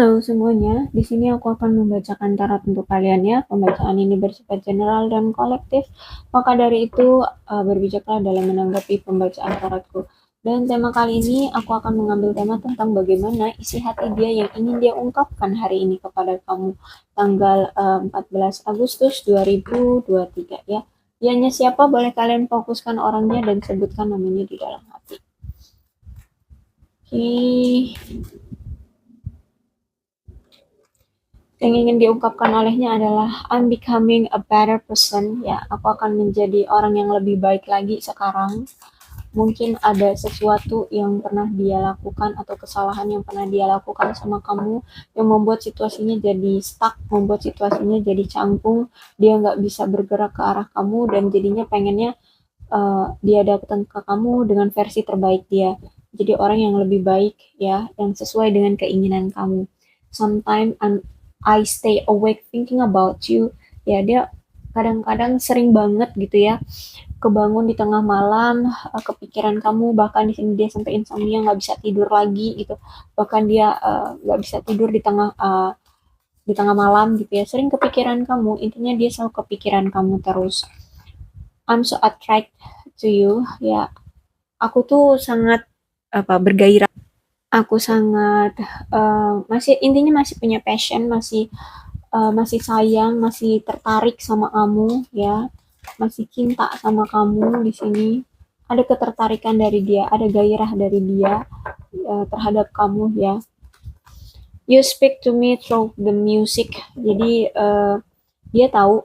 Halo semuanya, di sini aku akan membacakan tarot untuk kalian ya. Pembacaan ini bersifat general dan kolektif, maka dari itu berbijaklah dalam menanggapi pembacaan tarotku. Dan tema kali ini aku akan mengambil tema tentang bagaimana isi hati dia yang ingin dia ungkapkan hari ini kepada kamu, tanggal 14 Agustus 2023 ya. Dianya siapa? Boleh kalian fokuskan orangnya dan sebutkan namanya di dalam hati. Oke. Yang ingin diungkapkan olehnya adalah I'm becoming a better person. Ya, aku akan menjadi orang yang lebih baik lagi sekarang. Mungkin ada sesuatu yang pernah dia lakukan atau kesalahan yang pernah dia lakukan sama kamu yang membuat situasinya jadi stuck, membuat situasinya jadi canggung. Dia nggak bisa bergerak ke arah kamu dan jadinya pengennya dia datang ke kamu dengan versi terbaik dia. Jadi orang yang lebih baik ya, yang sesuai dengan keinginan kamu. Sometimes I stay awake thinking about you. Ya, dia kadang-kadang sering banget gitu ya, kebangun di tengah malam, kepikiran kamu, bahkan di sini dia sampai insomnia, nggak bisa tidur lagi gitu. Bahkan dia nggak bisa tidur di tengah malam gitu ya. Sering kepikiran kamu, intinya dia selalu kepikiran kamu terus. I'm so attracted to you. Ya, aku tuh sangat bergairah. Aku sangat masih intinya masih punya passion, masih sayang, masih tertarik sama kamu ya, masih cinta sama kamu di sini. Ada ketertarikan dari dia, ada gairah dari dia terhadap kamu ya. You speak to me through the music. Jadi dia tahu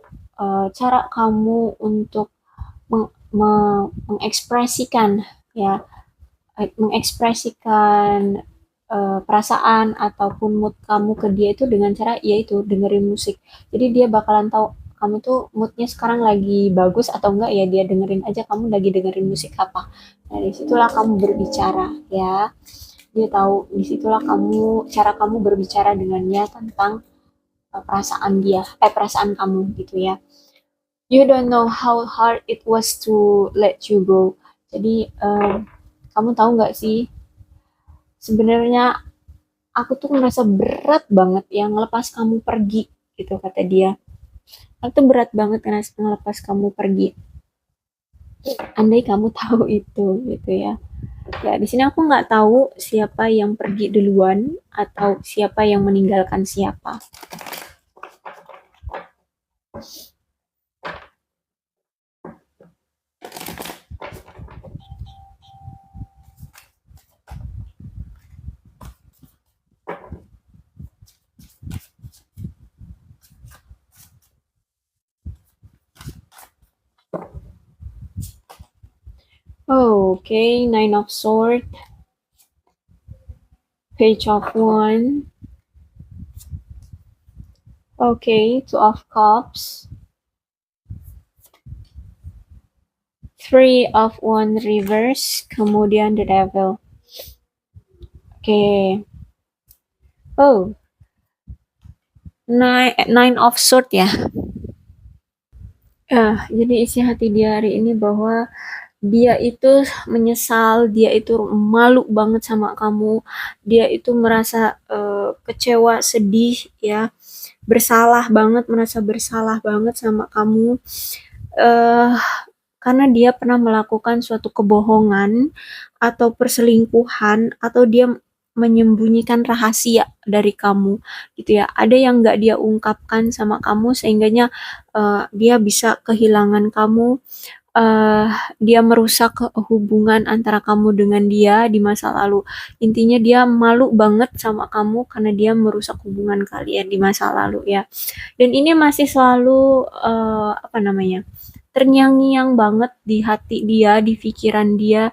cara kamu untuk mengekspresikan ya, mengekspresikan perasaan ataupun mood kamu ke dia itu dengan cara yaitu dengerin musik. Jadi dia bakalan tahu kamu tuh moodnya sekarang lagi bagus atau enggak ya, dia dengerin aja kamu lagi dengerin musik apa. Nah, disitulah kamu berbicara ya. Dia tahu disitulah cara kamu berbicara dengannya tentang perasaan kamu gitu ya. You don't know how hard it was to let you go. Jadi kamu tahu nggak sih, sebenarnya aku tuh ngerasa berat banget yang ngelepas kamu pergi gitu, kata dia. Aku tuh berat banget ngerasa ngelepas kamu pergi. Andai kamu tahu itu gitu ya. Ya, di sini aku nggak tahu siapa yang pergi duluan atau siapa yang meninggalkan siapa. Oh, okay, Nine of Swords, Page of Wands, okay, Two of Cups, Three of Wands reverse, kemudian the Devil. Okay. Oh, Nine of Swords ya. Jadi isi hati dia hari ini bahwa dia itu menyesal, dia itu malu banget sama kamu, dia itu merasa kecewa, sedih ya, merasa bersalah banget sama kamu, karena dia pernah melakukan suatu kebohongan atau perselingkuhan atau dia menyembunyikan rahasia dari kamu gitu ya. Ada yang nggak dia ungkapkan sama kamu sehingganya dia bisa kehilangan kamu, uh, dia merusak hubungan antara kamu dengan dia di masa lalu. Intinya dia malu banget sama kamu karena dia merusak hubungan kalian di masa lalu ya. Dan ini masih selalu terngiang-ngiang banget di hati dia, di pikiran dia,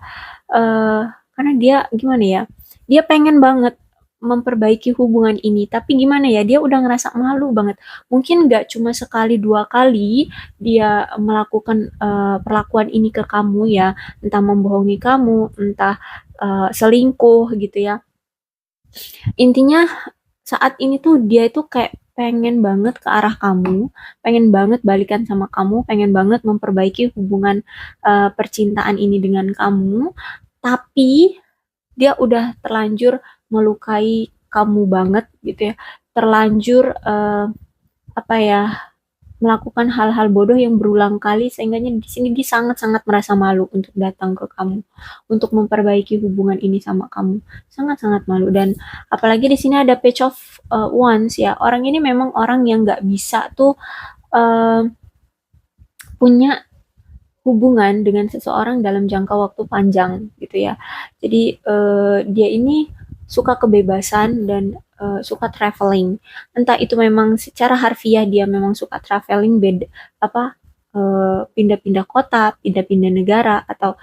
karena dia gimana ya? Dia pengen banget memperbaiki hubungan ini, tapi gimana ya, dia udah ngerasa malu banget. Mungkin nggak cuma sekali dua kali dia melakukan perlakuan ini ke kamu ya, entah membohongi kamu, entah selingkuh gitu ya. Intinya saat ini tuh dia itu kayak pengen banget ke arah kamu, pengen banget balikan sama kamu, pengen banget memperbaiki hubungan percintaan ini dengan kamu, tapi dia udah terlanjur melukai kamu banget gitu ya, terlanjur apa ya, melakukan hal-hal bodoh yang berulang kali sehingga di sini dia sangat-sangat merasa malu untuk datang ke kamu, untuk memperbaiki hubungan ini sama kamu. Sangat-sangat malu dan apalagi di sini ada page of wands ya. Orang ini memang orang yang nggak bisa tuh uh, punya hubungan dengan seseorang dalam jangka waktu panjang gitu ya. Jadi dia ini suka kebebasan dan suka traveling. Entah itu memang secara harfiah dia memang suka traveling beda apa pindah-pindah kota, pindah-pindah negara atau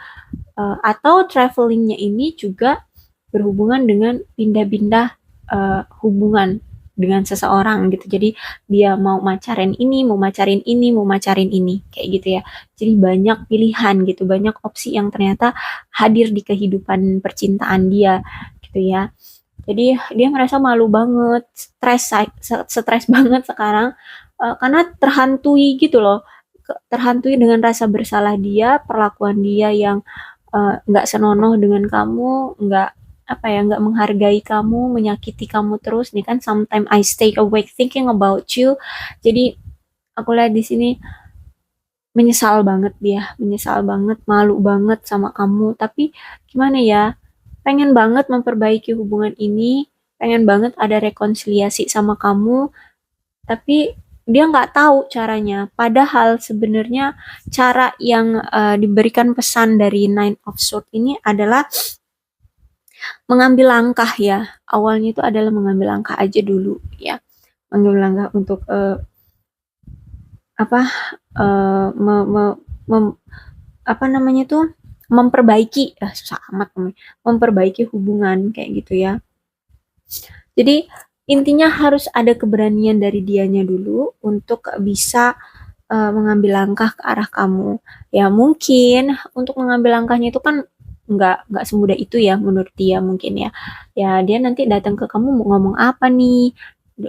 travelingnya ini juga berhubungan dengan pindah-pindah hubungan dengan seseorang gitu. Jadi dia mau macarin ini, mau macarin ini, mau macarin ini, kayak gitu ya. Jadi banyak pilihan gitu, banyak opsi yang ternyata hadir di kehidupan percintaan dia gitu ya. Jadi dia merasa malu banget, stres banget sekarang karena terhantui gitu loh, terhantui dengan rasa bersalah dia, perlakuan dia yang nggak senonoh dengan kamu, nggak apa ya, nggak menghargai kamu, menyakiti kamu terus nih kan. Sometimes I stay awake thinking about you. Jadi aku lihat di sini menyesal banget dia, menyesal banget, malu banget sama kamu. Tapi gimana ya, pengen banget memperbaiki hubungan ini, pengen banget ada rekonsiliasi sama kamu, tapi dia nggak tahu caranya. Padahal sebenarnya cara yang diberikan pesan dari Nine of Swords ini adalah mengambil langkah ya. Awalnya itu adalah mengambil langkah aja dulu ya. Mengambil langkah untuk apa me, me, mem- apa namanya tuh memperbaiki susah amat namanya, memperbaiki hubungan kayak gitu ya. Jadi intinya harus ada keberanian dari dianya dulu untuk bisa mengambil langkah ke arah kamu. Ya mungkin untuk mengambil langkahnya itu kan nggak semudah itu ya menurut dia mungkin ya. Ya dia nanti datang ke kamu mau ngomong apa nih?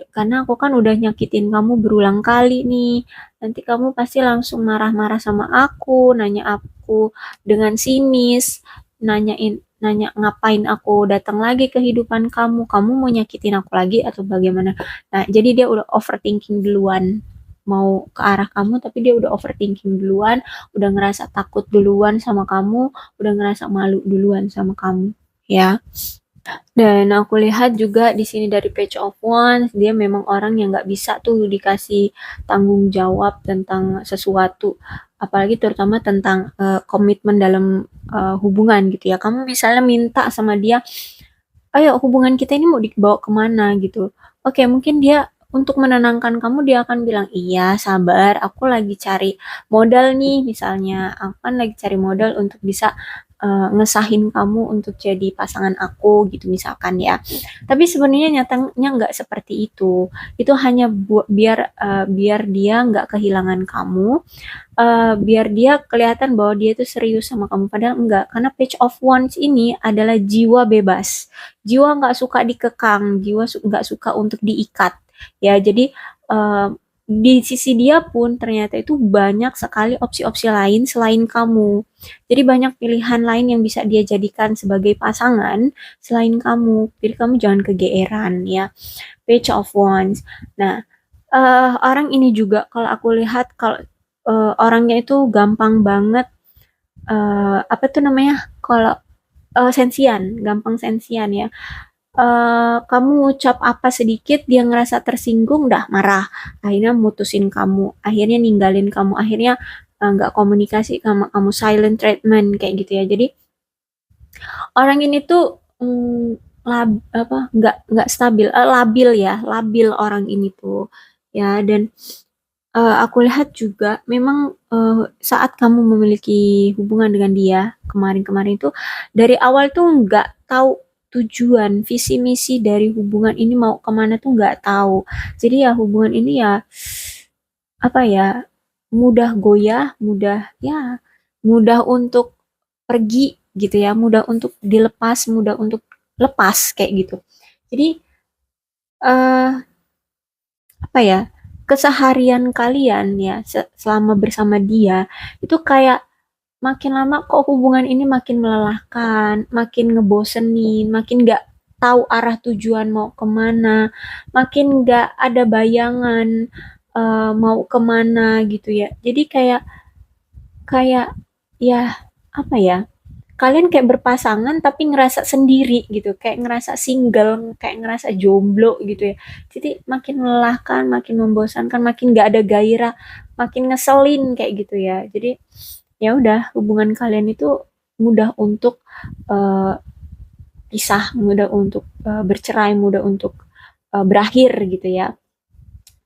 Karena aku kan udah nyakitin kamu berulang kali nih. Nanti kamu pasti langsung marah-marah sama aku, nanya aku dengan sinis, nanya ngapain aku datang lagi ke kehidupan kamu, kamu mau nyakitin aku lagi atau bagaimana. Nah, jadi dia udah overthinking duluan mau ke arah kamu, tapi dia udah overthinking duluan, udah ngerasa takut duluan sama kamu, udah ngerasa malu duluan sama kamu, ya. Dan aku lihat juga di sini dari Page of Wands, dia memang orang yang nggak bisa tuh dikasih tanggung jawab tentang sesuatu, apalagi terutama tentang komitmen dalam hubungan gitu ya. Kamu misalnya minta sama dia, ayo hubungan kita ini mau dibawa kemana gitu. Oke, mungkin dia untuk menenangkan kamu dia akan bilang, iya sabar, aku lagi cari modal nih misalnya, aku kan lagi cari modal untuk bisa ngesahin kamu untuk jadi pasangan aku gitu misalkan ya. Tapi sebenarnya nyatanya nggak seperti itu. Itu hanya biar dia nggak kehilangan kamu, biar dia kelihatan bahwa dia itu serius sama kamu. Padahal enggak, karena Page of Wands ini adalah jiwa bebas. Jiwa nggak suka dikekang, jiwa nggak suka untuk diikat. Ya, jadi di sisi dia pun ternyata itu banyak sekali opsi-opsi lain selain kamu. Jadi banyak pilihan lain yang bisa dia jadikan sebagai pasangan selain kamu. Jadi kamu jangan kegeeran ya. Page of Wands. Nah, orang ini juga kalau aku lihat kalau orangnya itu gampang banget apa tuh namanya kalau sensian, gampang sensian ya. Kamu ngucap apa sedikit dia ngerasa tersinggung dah marah, akhirnya mutusin kamu, akhirnya ninggalin kamu, akhirnya nggak komunikasi sama kamu, silent treatment kayak gitu ya. Jadi orang ini tuh apa nggak stabil, labil ya, labil orang ini tuh ya. Dan aku lihat juga memang saat kamu memiliki hubungan dengan dia kemarin-kemarin itu dari awal tuh nggak tahu tujuan visi misi dari hubungan ini mau kemana tuh nggak tahu. Jadi ya hubungan ini ya apa ya, mudah goyah, mudah untuk pergi gitu ya, mudah untuk dilepas, mudah untuk lepas kayak gitu. Jadi eh apa ya, keseharian kalian ya selama bersama dia itu kayak makin lama kok hubungan ini makin melelahkan, makin ngebosenin, makin tahu arah tujuan mau kemana, makin nggak ada bayangan mau kemana gitu ya. Jadi kayak kayak ya apa ya? Kalian kayak berpasangan tapi ngerasa sendiri gitu, kayak ngerasa single, kayak ngerasa jomblo gitu ya. Jadi makin melelahkan, makin membosankan, makin nggak ada gairah, makin ngeselin kayak gitu ya. Jadi ya udah hubungan kalian itu mudah untuk eh, pisah, mudah untuk bercerai, mudah untuk berakhir gitu ya.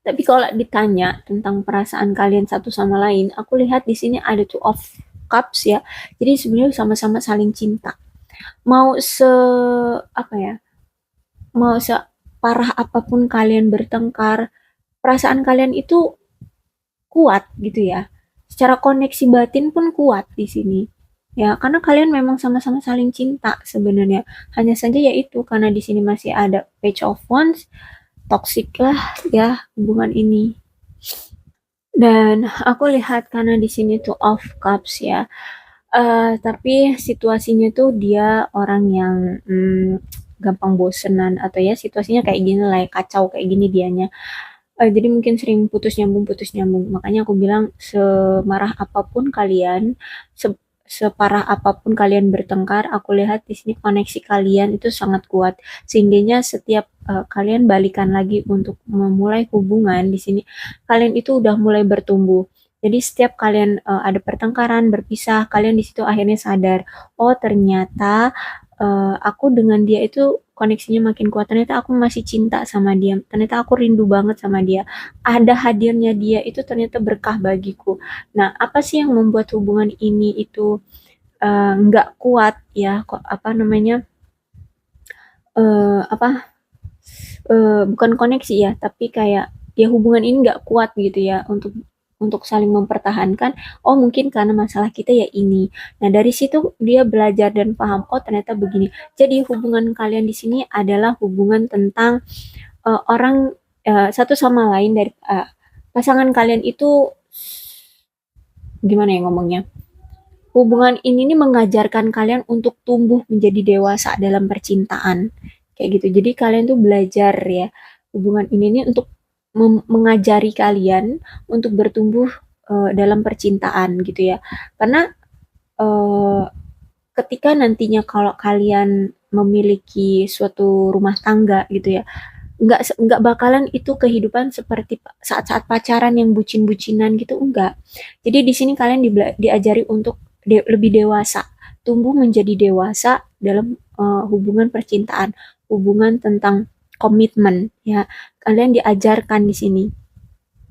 Tapi kalau ditanya tentang perasaan kalian satu sama lain, aku lihat di sini ada two of cups ya. Jadi sebenarnya sama-sama saling cinta. Mau se apa ya? Mau separah apapun kalian bertengkar, perasaan kalian itu kuat gitu ya. Secara koneksi batin pun kuat di sini. Ya, karena kalian memang sama-sama saling cinta sebenarnya. Hanya saja ya itu karena di sini masih ada page of wands, toxic lah ya hubungan ini. Dan aku lihat karena di sini tuh of cups ya. Tapi situasinya tuh dia orang yang gampang bosenan atau ya situasinya kayak gini lah ya, kacau kayak gini dianya. Jadi mungkin sering putus nyambung, putus nyambung. Makanya aku bilang semarah apapun kalian, se- separah apapun kalian bertengkar, aku lihat di sini koneksi kalian itu sangat kuat. Sehingga setiap kalian balikan lagi untuk memulai hubungan di sini, kalian itu udah mulai bertumbuh. Jadi setiap kalian ada pertengkaran, berpisah, kalian di situ akhirnya sadar, oh ternyata aku dengan dia itu koneksinya makin kuat. Ternyata aku masih cinta sama dia. Ternyata aku rindu banget sama dia. Ada hadirnya dia itu ternyata berkah bagiku. Nah, apa sih yang membuat hubungan ini itu nggak kuat ya? Kok apa namanya? Apa? Bukan koneksi ya, tapi kayak ya hubungan ini nggak kuat gitu ya untuk saling mempertahankan. Oh mungkin karena masalah kita ya ini. Nah dari situ dia belajar dan paham. Oh ternyata begini. Jadi hubungan kalian di sini adalah hubungan tentang orang satu sama lain dari pasangan kalian itu gimana ya ngomongnya? Hubungan ini nih mengajarkan kalian untuk tumbuh menjadi dewasa dalam percintaan. Kayak gitu. Jadi kalian tuh belajar ya. Hubungan ini nih untuk mengajari kalian untuk bertumbuh dalam percintaan gitu ya. Karena eh, ketika nantinya kalau kalian memiliki suatu rumah tangga gitu ya, nggak bakalan itu kehidupan seperti saat-saat pacaran yang bucin-bucinan gitu enggak. Jadi di sini kalian diajari untuk lebih dewasa, tumbuh menjadi dewasa dalam hubungan percintaan, hubungan tentang komitmen ya. Kalian diajarkan di sini.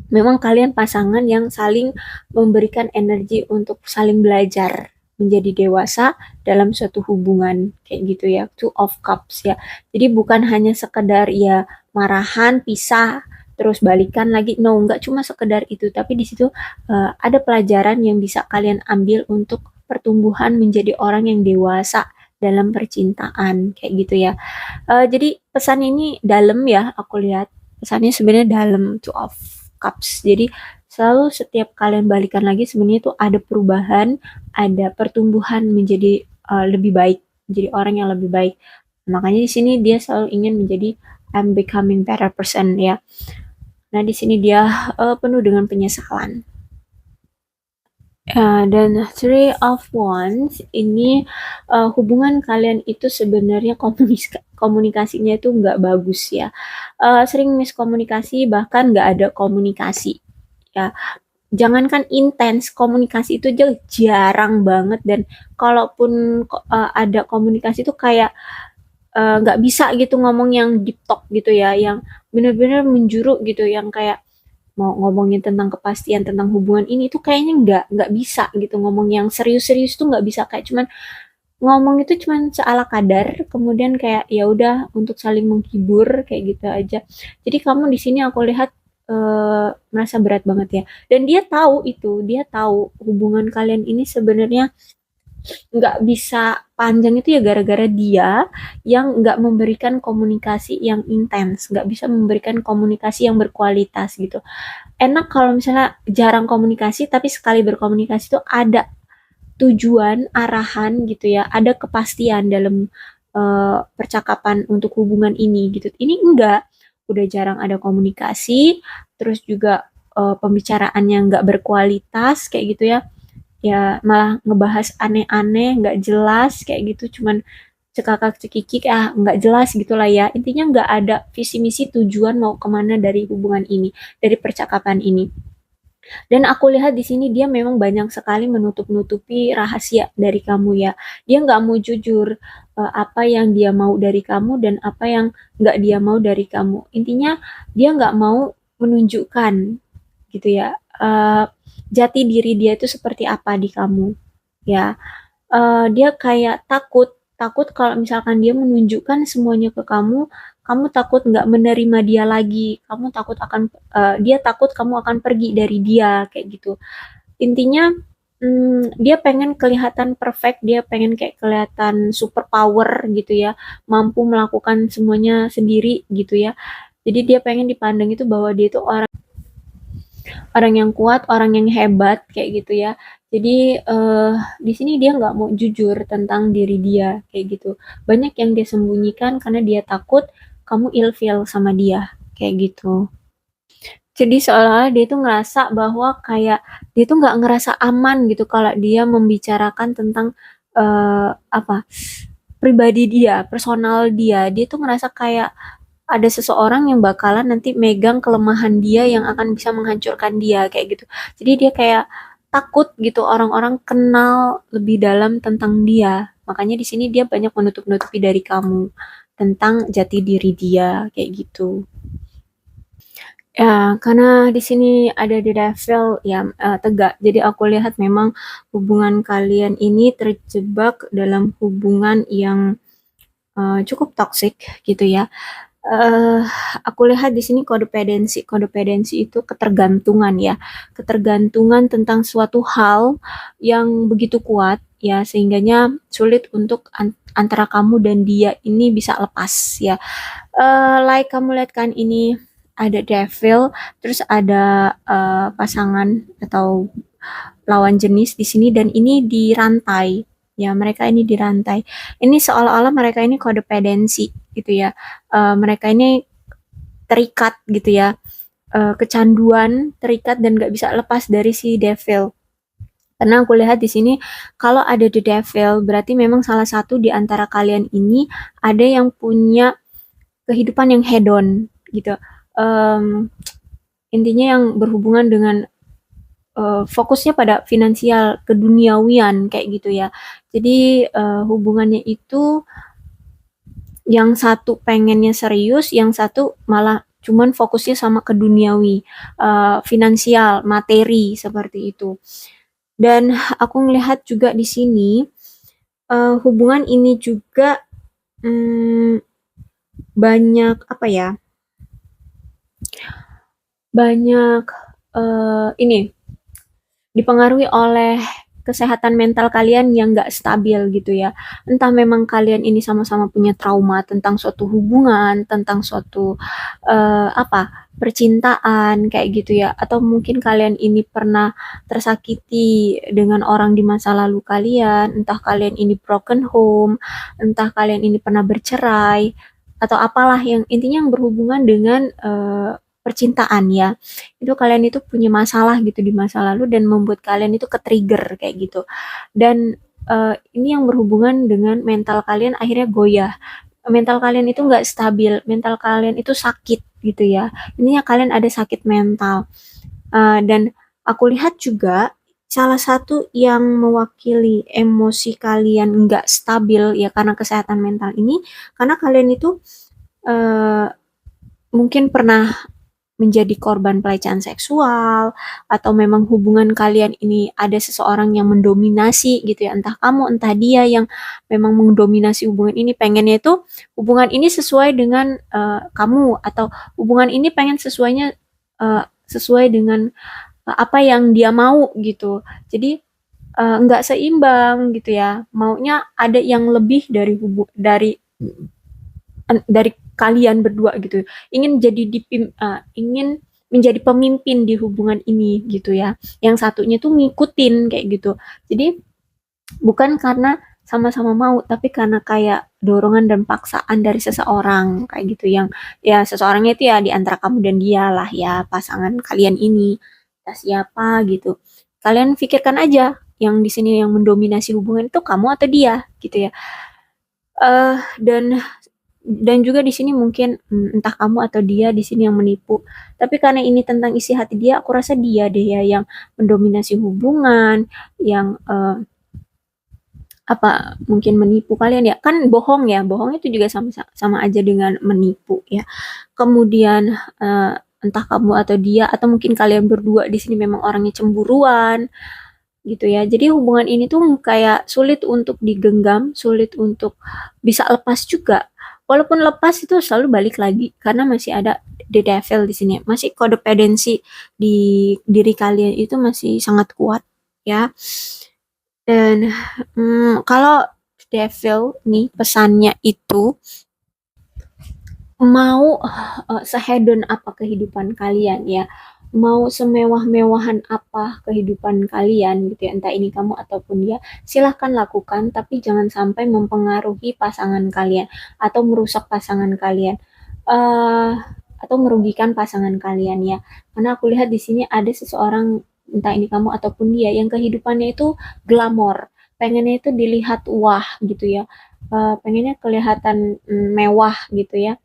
Memang kalian pasangan yang saling memberikan energi untuk saling belajar menjadi dewasa dalam suatu hubungan kayak gitu ya, two of cups ya. Jadi bukan hanya sekedar ya marahan pisah terus balikan lagi, no, nggak cuma sekedar itu, tapi di situ ada pelajaran yang bisa kalian ambil untuk pertumbuhan menjadi orang yang dewasa dalam percintaan kayak gitu ya. Jadi pesan ini dalam ya, aku lihat pesannya sebenarnya dalam, two of cups. Jadi selalu setiap kalian balikan lagi sebenarnya itu ada perubahan, ada pertumbuhan menjadi lebih baik, menjadi orang yang lebih baik. Makanya di sini dia selalu ingin menjadi I'm becoming better person ya. Nah di sini dia penuh dengan penyesalan. Dan Three of Wands ini hubungan kalian itu sebenarnya komunikasinya itu nggak bagus ya. Sering miskomunikasi bahkan nggak ada komunikasi ya. Jangankan intens, komunikasi itu aja jarang banget dan kalaupun ada komunikasi itu kayak nggak bisa gitu ngomong yang deep talk gitu ya, yang bener-bener menjuru gitu, yang kayak mau ngomongin tentang kepastian tentang hubungan ini tuh kayaknya nggak bisa gitu, ngomong yang serius-serius tuh nggak bisa, kayak cuman ngomong itu cuman seala kadar, kemudian kayak ya udah untuk saling menghibur kayak gitu aja. Jadi kamu di sini aku lihat merasa berat banget ya, dan dia tahu itu, dia tahu hubungan kalian ini sebenarnya nggak bisa panjang itu ya gara-gara dia yang nggak memberikan komunikasi yang intens, nggak bisa memberikan komunikasi yang berkualitas gitu. Enak kalau misalnya jarang komunikasi tapi sekali berkomunikasi itu ada tujuan, arahan gitu ya, ada kepastian dalam percakapan untuk hubungan ini gitu. Ini enggak, udah jarang ada komunikasi, terus juga pembicaraannya nggak berkualitas kayak gitu ya. Ya malah ngebahas aneh-aneh, nggak jelas kayak gitu, cuman cekakak cekikik nggak jelas gitulah ya. Intinya nggak ada visi misi tujuan mau kemana dari hubungan ini, dari percakapan ini. Dan aku lihat di sini dia memang banyak sekali menutup-nutupi rahasia dari kamu ya. Dia nggak mau jujur apa yang dia mau dari kamu dan apa yang nggak dia mau dari kamu. Intinya dia nggak mau menunjukkan gitu ya. Jati diri dia itu seperti apa di kamu ya. Dia kayak takut takut kalau misalkan dia menunjukkan semuanya ke kamu, kamu takut nggak menerima dia lagi, kamu takut akan dia takut kamu akan pergi dari dia kayak gitu. Intinya dia pengen kelihatan perfect, dia pengen kayak kelihatan super power gitu ya, mampu melakukan semuanya sendiri gitu ya. Jadi dia pengen dipandang itu bahwa dia itu orang orang yang kuat, orang yang hebat kayak gitu ya. Jadi di sini dia nggak mau jujur tentang diri dia kayak gitu. Banyak yang dia sembunyikan karena dia takut kamu ilfeel sama dia kayak gitu. Jadi seolah-olah dia tuh ngerasa bahwa kayak dia tuh nggak ngerasa aman gitu kalau dia membicarakan tentang apa pribadi dia, personal dia. Dia tuh ngerasa kayak ada seseorang yang bakalan nanti megang kelemahan dia yang akan bisa menghancurkan dia kayak gitu. Jadi dia kayak takut gitu orang-orang kenal lebih dalam tentang dia. Makanya di sini dia banyak menutup-nutupi dari kamu tentang jati diri dia kayak gitu. Ya, karena di sini ada di level yang tegak. Jadi aku lihat memang hubungan kalian ini terjebak dalam hubungan yang cukup toksik gitu ya. eh aku lihat di sini kodependensi. Kodependensi itu ketergantungan ya. Ketergantungan tentang suatu hal yang begitu kuat ya sehingganya sulit untuk antara kamu dan dia ini bisa lepas ya. Like kamu lihat kan ini ada devil, terus ada pasangan atau lawan jenis di sini dan ini dirantai. Ya, mereka ini dirantai. Ini seolah-olah mereka ini kodependensi gitu ya. Mereka ini terikat gitu ya. Kecanduan, terikat dan nggak bisa lepas dari si devil. Karena aku lihat di sini kalau ada the devil berarti memang salah satu di antara kalian ini ada yang punya kehidupan yang hedon gitu. Em, Intinya yang berhubungan dengan fokusnya pada finansial, keduniawian kayak gitu ya. Jadi hubungannya itu yang satu pengennya serius, yang satu malah cuman fokusnya sama keduniawi, finansial, materi seperti itu. Dan aku ngelihat juga di sini hubungan ini juga banyak apa ya? Banyak ini dipengaruhi oleh kesehatan mental kalian yang nggak stabil gitu ya. Entah memang kalian ini sama-sama punya trauma tentang suatu hubungan, tentang suatu apa percintaan kayak gitu ya. Atau mungkin kalian ini pernah tersakiti dengan orang di masa lalu kalian. Entah kalian ini broken home, entah kalian ini pernah bercerai atau apalah yang intinya yang berhubungan dengan percintaan ya itu kalian itu punya masalah gitu di masa lalu dan membuat kalian itu ke-trigger kayak gitu. Dan ini yang berhubungan dengan mental kalian akhirnya goyah. Mental kalian itu nggak stabil, mental kalian itu sakit gitu ya. Intinya kalian ada sakit mental. Dan aku lihat juga salah satu yang mewakili emosi kalian nggak stabil ya karena kesehatan mental ini, karena kalian itu eh, mungkin pernah menjadi korban pelecehan seksual atau memang hubungan kalian ini ada seseorang yang mendominasi gitu ya entah kamu entah dia yang memang mendominasi hubungan ini pengennya itu hubungan ini sesuai dengan kamu atau hubungan ini pengen sesuai dengan apa yang dia mau gitu jadi nggak seimbang gitu ya maunya ada yang lebih dari kalian berdua gitu ingin jadi ingin menjadi pemimpin di hubungan ini gitu ya yang satunya tuh ngikutin kayak gitu jadi bukan karena sama-sama mau, tapi karena kayak dorongan dan paksaan dari seseorang kayak gitu, yang ya seseorangnya itu ya di antara kamu dan dia lah ya, pasangan kalian ini entah siapa gitu. Kalian pikirkan aja yang di sini yang mendominasi hubungan itu kamu atau dia gitu ya. Dan juga di sini mungkin entah kamu atau dia di sini yang menipu. Tapi karena ini tentang isi hati dia, aku rasa dia deh ya yang mendominasi hubungan, yang apa mungkin menipu kalian ya, kan bohong ya, bohong itu juga sama sama aja dengan menipu ya. Kemudian entah kamu atau dia atau mungkin kalian berdua di sini memang orangnya cemburuan gitu ya. Jadi hubungan ini tuh kayak sulit untuk digenggam, sulit untuk bisa lepas juga. Walaupun lepas itu selalu balik lagi karena masih ada the devil di sini. Masih codependency di diri kalian itu masih sangat kuat ya. Dan kalau devil nih pesannya itu mau sehedon apa kehidupan kalian ya, mau semewah-mewahan apa kehidupan kalian gitu ya, entah ini kamu ataupun dia, silahkan lakukan, tapi jangan sampai mempengaruhi pasangan kalian atau merusak pasangan kalian, eh atau merugikan pasangan kalian ya. Karena aku lihat di sini ada seseorang, entah ini kamu ataupun dia, yang kehidupannya itu glamor, pengennya itu dilihat wah gitu ya, pengennya kelihatan mewah gitu ya.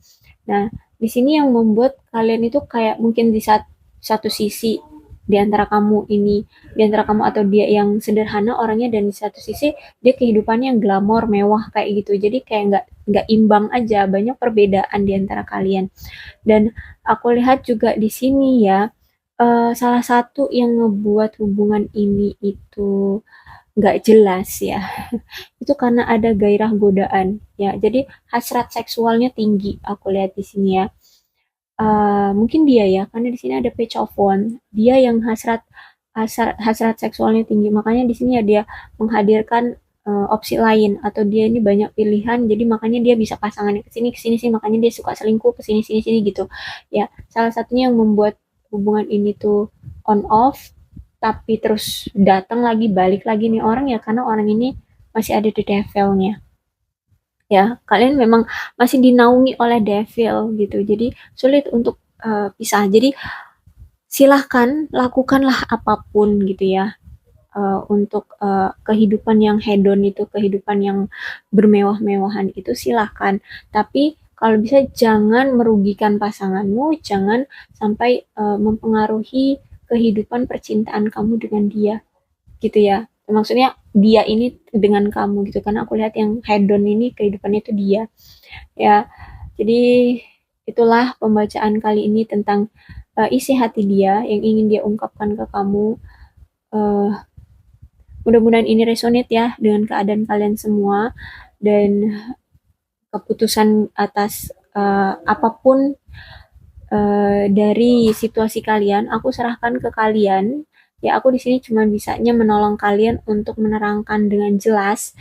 Nah, di sini yang membuat kalian itu kayak mungkin di satu sisi di antara kamu ini, di antara kamu atau dia yang sederhana orangnya, dan di satu sisi dia kehidupannya yang glamor, mewah kayak gitu. Jadi kayak nggak imbang aja, banyak perbedaan di antara kalian. Dan aku lihat juga di sini ya, salah satu yang ngebuat hubungan ini itu nggak jelas ya, itu karena ada gairah godaan ya. Jadi hasrat seksualnya tinggi aku lihat di sini ya. Mungkin dia ya, karena di sini ada page of wand, dia yang hasrat seksualnya tinggi, makanya di sini ya dia menghadirkan opsi lain, atau dia ini banyak pilihan, jadi makanya dia bisa pasangannya ke sini sih, makanya dia suka selingkuh ke sini sini sini gitu ya. Salah satunya yang membuat hubungan ini tuh on off tapi terus datang lagi balik lagi nih orang ya, karena orang ini masih ada di devilnya ya. Kalian memang masih dinaungi oleh devil gitu, jadi sulit untuk pisah. Jadi silahkan lakukanlah apapun gitu ya, untuk kehidupan yang hedon itu, kehidupan yang bermewah-mewahan itu silahkan, tapi kalau bisa jangan merugikan pasanganmu, jangan sampai mempengaruhi kehidupan percintaan kamu dengan dia gitu ya. Maksudnya dia ini dengan kamu gitu, karena aku lihat yang hedon ini kehidupannya itu dia ya. Jadi itulah pembacaan kali ini tentang isi hati dia yang ingin dia ungkapkan ke kamu. Uh, Mudah-mudahan ini resonate ya dengan keadaan kalian semua, dan keputusan atas apapun dari situasi kalian, aku serahkan ke kalian. Ya, aku di sini cuma bisanya menolong kalian untuk menerangkan dengan jelas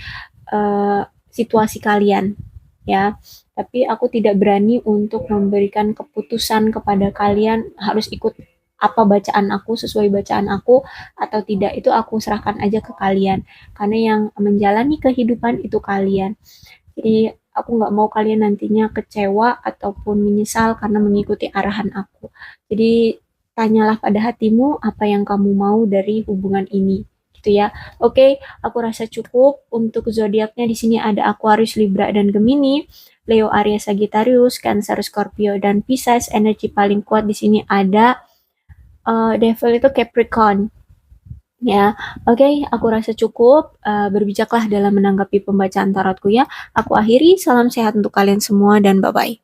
situasi kalian, ya. Tapi aku tidak berani untuk memberikan keputusan kepada kalian harus ikut apa bacaan aku, sesuai bacaan aku atau tidak, itu aku serahkan aja ke kalian. Karena yang menjalani kehidupan itu kalian. Jadi aku nggak mau kalian nantinya kecewa ataupun menyesal karena mengikuti arahan aku. Jadi tanyalah pada hatimu apa yang kamu mau dari hubungan ini, gitu ya. Oke, aku rasa cukup untuk zodiaknya. Di sini ada Aquarius, Libra, dan Gemini. Leo, Aries, Sagittarius, Cancer, Scorpio, dan Pisces. Energi paling kuat di sini ada Devil itu Capricorn. Ya, oke, aku rasa cukup. Berbijaklah dalam menanggapi pembacaan tarotku ya. Aku akhiri, salam sehat untuk kalian semua dan bye-bye.